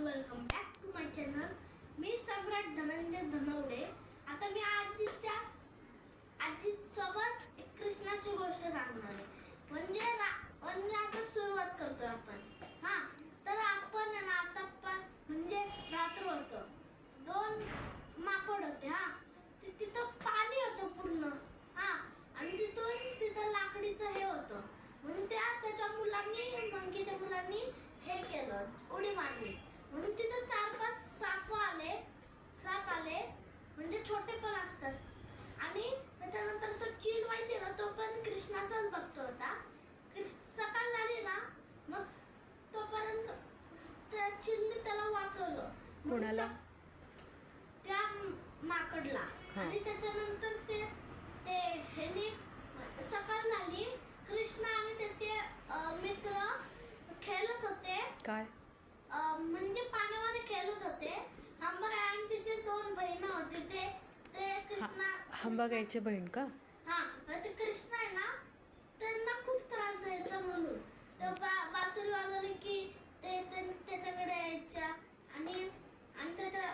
Welcome back to my channel. मी सम्राट धनंजय धनवडे. आता मी आजी सोबत एक कृष्णाची गोष्ट सांगणार आहे. म्हणजे आता सुरुवात करतोय आपण. तर आपण आहे ना आता म्हणजे रात्र होतं. 2 माकड होते. तिथं पाणी होतं पूर्ण. आणि तिथं लाकडीचं हे होतं. म्हणून त्याच्या मुलांनी मंकीच्या मुलांनी हे केलं, उडी मारली. म्हणून तिथं 4-5 साप आले म्हणजे छोटे पण असतात. आणि त्याच्यानंतर तो चील माहिती ना, तो पण कृष्णाचाच भक्त होता. सकाळ झाली ना, मग तोपर्यंत त्या चिलने त्याला वाचवलं. कोणाला? त्या माकडला. आणि त्याच्यानंतर ते ह्यानी सकाळ झाली. कृष्ण आणि त्याचे मित्र खेळत होते. काय? म्हणजे पाण्यामध्ये खेळत होते. अंबागाई आणि तिचे 2 बहिणी होते. ते कृष्णा अंबागाईची बहीण का? ते कृष्ण आहे ना, त्यांना खूप त्रास द्यायचा. म्हणून तो बासुरी वाजवली की ते त्याच्याकडे यायच्या. आणि त्याच्या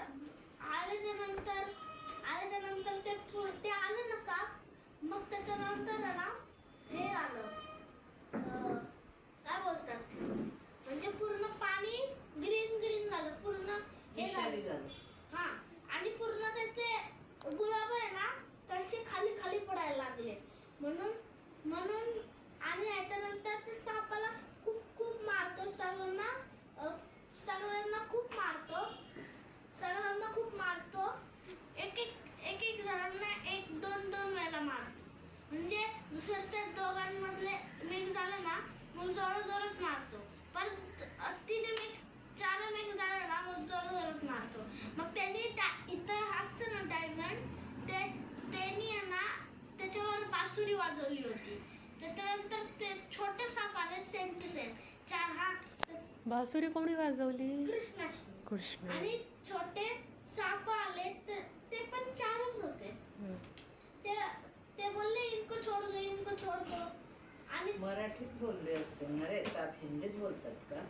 आल्याच्यानंतर ते आले ना साप. मग त्याच्यानंतर आहे ना हे आलं, काय बोलतात, म्हणजे पूर्ण पाणी ग्रीन झालं. पूर्ण हे झालं. आणि पूर्ण त्याचे गुलाब आहे ना तसे खाली पडायला लागले. म्हणून आणि याच्यानंतर ते सापाला खूप मारतो. सगळ्यांना खूप मारतो. एक जणांना 1-2 वेळेला मारतो. म्हणजे दुसरं ते दोघांमधले मिक्स झालं ना, मग जोरात मारतो. पण 4 मिक्स झालं ना, मग जोरात मारतो. मग त्यांनी इथं असतं ना डायमंड, त्यांनी आहे ना त्याच्यावर बासुरी वाजवली होती. त्याच्यानंतर ते छोटे साप आले सेम टू सेम 4 हात. बासुरी कोणी वाजवली? कृष्ण. आणि छोटे साप आले ते पण 4च होते. ते बोलले इनको छोड़ दो. आणि मराठीत बोलले असते ना रे. साप हिंदीत बोलतात का?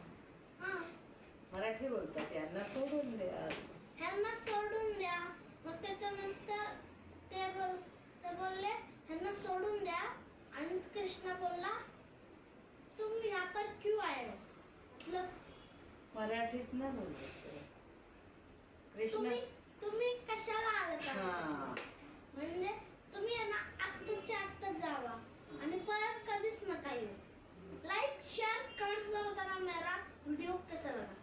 मराठी बोलतात. यांना सोडून द्या. ह्यांना सोडून द्या. मग त्याच्यानंतर ते बोलले ह्यांना सोडून द्या. आणि कृष्ण बोलला तुम यहाँ पर क्यों आए हो? मतलब मराठीत ना बोलायचं. कृष्ण तुम्ही कशाला आले का? म्हणजे तुम्ही आहे ना आत्ता जावा आणि परत कधीच नका येऊ. लाइक शेअर कमेंट में बताना मेरा वीडियो कैसा लगा.